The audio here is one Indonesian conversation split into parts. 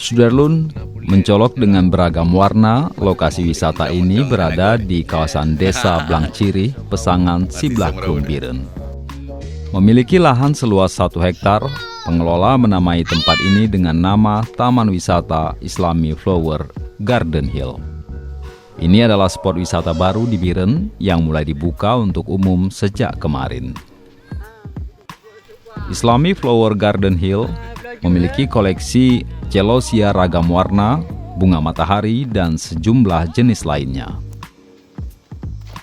Sudarlun, mencolok dengan beragam warna, lokasi wisata ini berada di kawasan Desa Blangciri, Pesangan Siblakrum Biren. Memiliki lahan seluas 1 hektar, pengelola menamai tempat ini dengan nama Taman Wisata Islami Flower Garden Hill. Ini adalah spot wisata baru di Biren yang mulai dibuka untuk umum sejak kemarin. Islami Flower Garden Hill memiliki koleksi celosia ragam warna, bunga matahari, dan sejumlah jenis lainnya.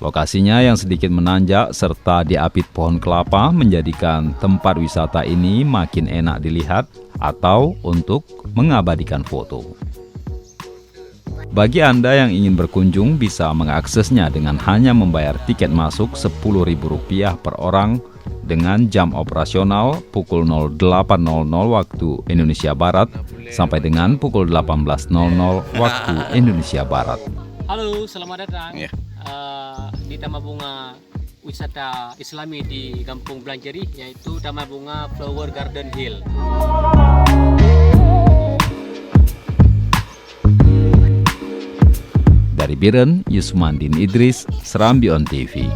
Lokasinya yang sedikit menanjak serta diapit pohon kelapa menjadikan tempat wisata ini makin enak dilihat atau untuk mengabadikan foto. Bagi Anda yang ingin berkunjung bisa mengaksesnya dengan hanya membayar tiket masuk Rp10.000 per orang dengan jam operasional pukul 08.00 waktu Indonesia Barat sampai dengan pukul 18.00 waktu Indonesia Barat. Halo, selamat datang di Taman Bunga Wisata Islami di Kampung Blangciri, yaitu Taman Bunga Flower Garden Hill. Dari Biren, Yusmandin Idris, Serambi On TV.